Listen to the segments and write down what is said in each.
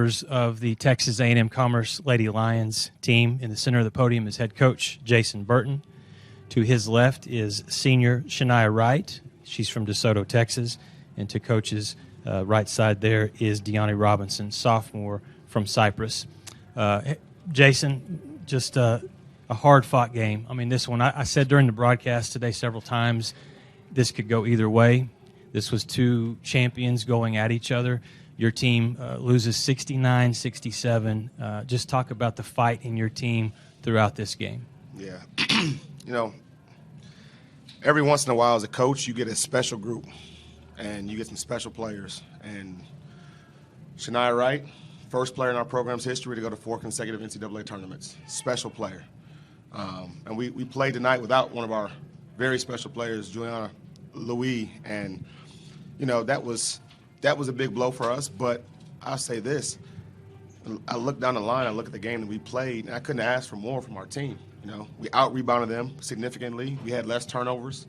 members of the Texas A&M Commerce Lady Lions team. In the center of the podium is head coach Jason Burton. To his left is senior Shania Wright. She's from DeSoto, Texas. And to coach's right side there is Deani Robinson, sophomore from Cypress. Jason, just a hard-fought game. I mean, this one, I said during the broadcast today several times, this could go either way. This was two champions going at each other. Your team loses 69-67. Just talk about the fight in your team throughout this game. Yeah. Every once in a while as a coach, you get a special group, and you get some special players. And Shania Wright, first player in our program's history to go to 4 consecutive NCAA tournaments, special player. And we played tonight without one of our very special players, Juliana Louis, and that was a big blow for us. But I'll say this: I look down the line, I look at the game that we played, and I couldn't ask for more from our team. We out-rebounded them significantly. We had less turnovers.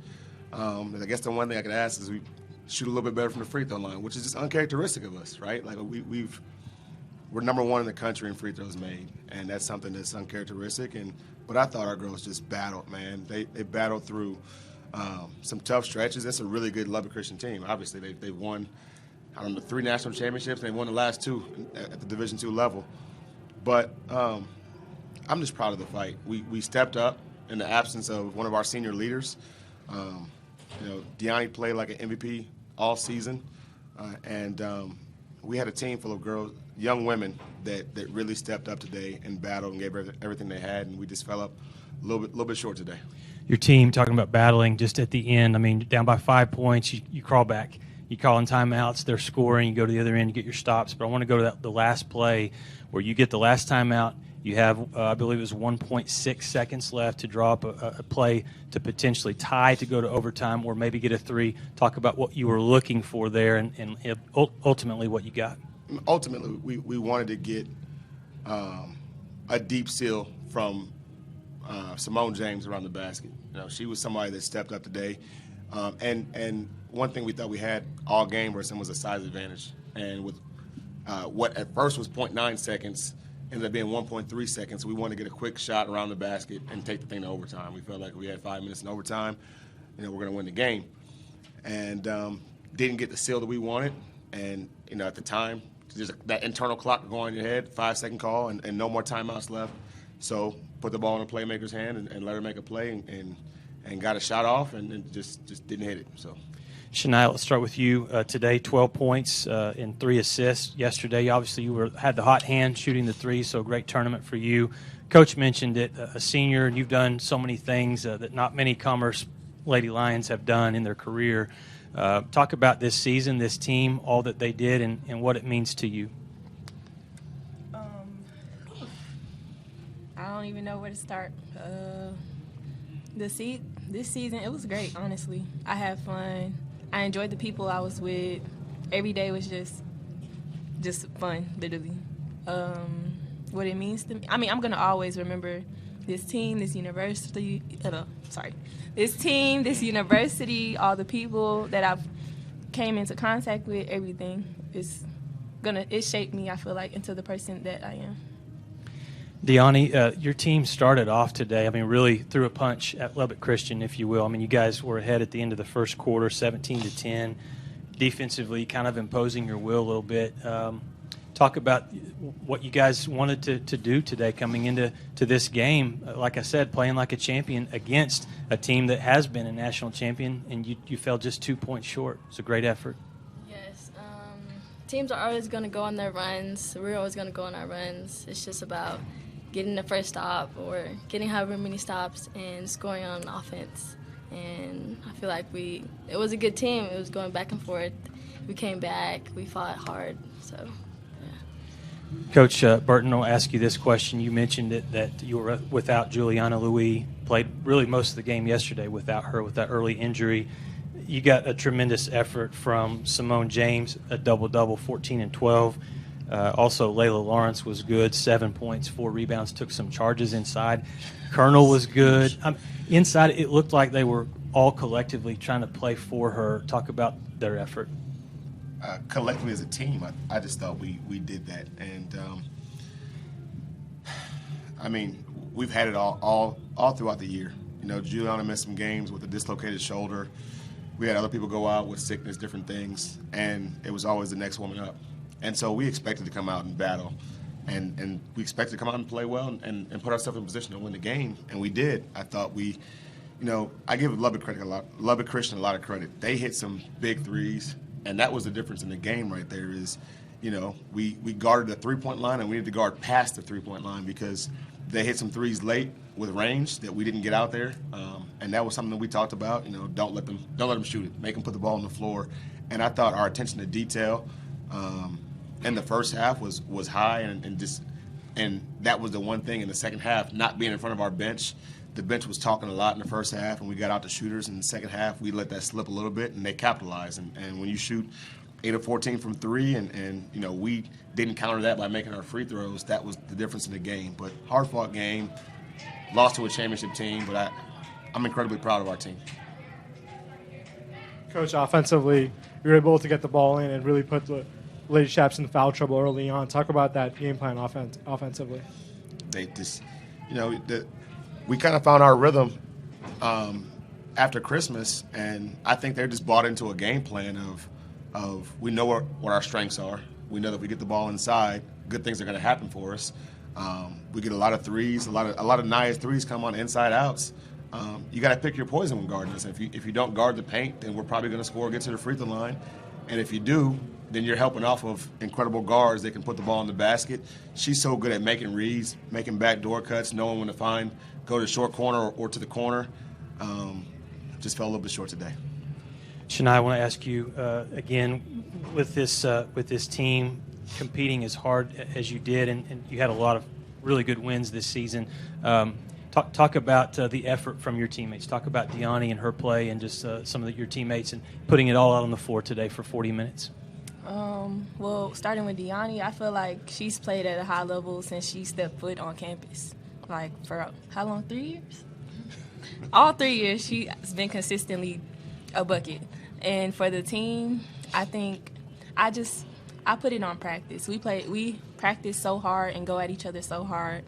I guess the one thing I could ask is we shoot a little bit better from the free throw line, which is just uncharacteristic of us, right? Like we're number one in the country in free throws made, and that's something that's uncharacteristic. But I thought our girls just battled, man. They battled through some tough stretches. That's a really good Lubbock Christian team. Obviously, they've won, 3 national championships. They won the last 2 at the Division II level. But I'm just proud of the fight. We stepped up in the absence of one of our senior leaders. Deani played like an MVP all season, and we had a team full of girls, young women that really stepped up today and battled and gave everything they had, and we just fell up a little bit short today. Your team, talking about battling, just at the end, I mean, down by 5 points, you crawl back. You call in timeouts, they're scoring, you go to the other end, you get your stops. But I want to go to the last play where you get the last timeout. You have, I believe it was 1.6 seconds left to draw up a play to potentially tie to go to overtime or maybe get a 3. Talk about what you were looking for there and ultimately what you got. Ultimately, we wanted to get a deep seal from Simone James around the basket. She was somebody that stepped up today. And one thing we thought we had all game versus them was a size advantage. And with what at first was 0.9 seconds, ended up being 1.3 seconds. We wanted to get a quick shot around the basket and take the thing to overtime. We felt like we had 5 minutes in overtime, we're going to win the game. And didn't get the seal that we wanted. And, at the time, just that internal clock going in your head, 5-second call, and no more timeouts left. So put the ball in the playmaker's hand and let her make a play and got a shot off and just didn't hit it. So. Shania, let's start with you today. 12 points and 3 assists yesterday. Obviously, you had the hot hand shooting the 3, so great tournament for you. Coach mentioned it, a senior, and you've done so many things that not many Commerce Lady Lions have done in their career. Talk about this season, this team, all that they did, and what it means to you. I don't even know where to start. This season, it was great, honestly. I had fun. I enjoyed the people I was with. Every day was just fun, literally. What it means to me, I'm going to always remember this team, this university, all the people that I've came into contact with, everything. It shaped me, I feel like, into the person that I am. Deani, your team started off today, really threw a punch at Lubbock Christian, if you will. You guys were ahead at the end of the first quarter, 17-10. Defensively, kind of imposing your will a little bit. Talk about what you guys wanted to do today coming into this game. Like I said, playing like a champion against a team that has been a national champion, and you fell just 2 points short. It's a great effort. Yes. Teams are always going to go on their runs. We're always going to go on our runs. It's just about getting the first stop or getting however many stops and scoring on offense. And I feel like it was a good team. It was going back and forth. We came back. We fought hard. So, yeah. Coach Burton, I'll ask you this question. You mentioned that you were without Juliana Louis, played really most of the game yesterday without her, with that early injury. You got a tremendous effort from Simone James, a double-double, 14 and 12. Also, Layla Lawrence was good, 7 points, 4 rebounds, took some charges inside. Colonel was good. Inside, it looked like they were all collectively trying to play for her. Talk about their effort. collectively as a team, I just thought we did that. And, I mean, we've had it all throughout the year. You know, Juliana missed some games with a dislocated shoulder. We had other people go out with sickness, different things, and it was always the next woman up. And so we expected to come out and battle, and we expected to come out and play well and put ourselves in a position to win the game, and we did. I thought I give Lubbock Christian a lot of credit. They hit some big threes, and that was the difference in the game right there is, we guarded the three-point line, and we needed to guard past the three-point line because they hit some threes late with range that we didn't get out there, and that was something that we talked about. Don't let them shoot it. Make them put the ball on the floor. And I thought our attention to detail in the first half was high, and that was the one thing in the second half, not being in front of our bench. The bench was talking a lot in the first half, and we got out the shooters. In the second half, we let that slip a little bit, and they capitalized. And when you shoot 8 of 14 from three, and we didn't counter that by making our free throws, that was the difference in the game. But hard-fought game, lost to a championship team, but I'm incredibly proud of our team. Coach, offensively, you were able to get the ball in and really put the Lady Chaps in foul trouble early on. Talk about that game plan offensively. They just, we kind of found our rhythm after Christmas, and I think they're just bought into a game plan of we know what our strengths are. We know that if we get the ball inside, good things are going to happen for us. We get a lot of threes, a lot of nice threes come on inside outs. You got to pick your poison when guarding us. If you don't guard the paint, then we're probably going to score, get to the free throw line, and if you do, then you're helping off of incredible guards. They can put the ball in the basket. She's so good at making reads, making backdoor cuts, knowing when to go to the short corner or to the corner. Just fell a little bit short today. Shania, I want to ask you again, with this team competing as hard as you did, and you had a lot of really good wins this season. Talk about the effort from your teammates. Talk about Deani and her play, and just some of your teammates, and putting it all out on the floor today for 40 minutes. Well, starting with Deani, I feel like she's played at a high level since she stepped foot on campus. Like, for how long? 3 years? All 3 years, she has been consistently a bucket. And for the team, I think I put it on practice. We practice so hard and go at each other so hard.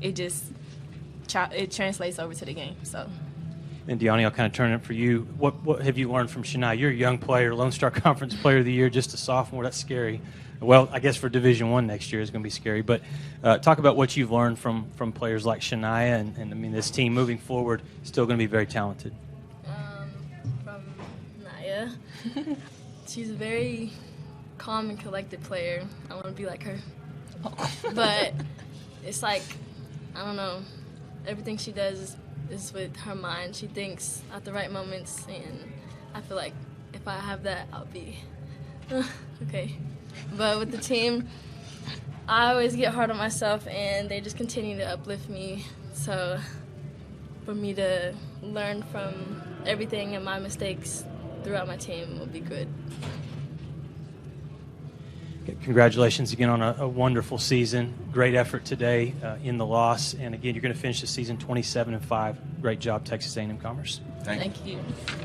It translates over to the game. So. And Deani, I'll kind of turn it for you. What have you learned from Shania? You're a young player, Lone Star Conference Player of the Year, just a sophomore. That's scary. Well, I guess for Division I next year is going to be scary. But talk about what you've learned from players like Shania, and I mean, this team moving forward is still going to be very talented. From Naya, she's a very calm and collected player. I want to be like her. But it's like, I don't know, everything she does is with her mind. She thinks at the right moments, and I feel like if I have that, I'll be okay. But with the team, I always get hard on myself, and they just continue to uplift me. So for me to learn from everything and my mistakes throughout my team will be good. Congratulations again on a wonderful season. Great effort today in the loss. And again, you're going to finish the season 27-5. Great job, Texas A&M Commerce. Thank you. Thank you.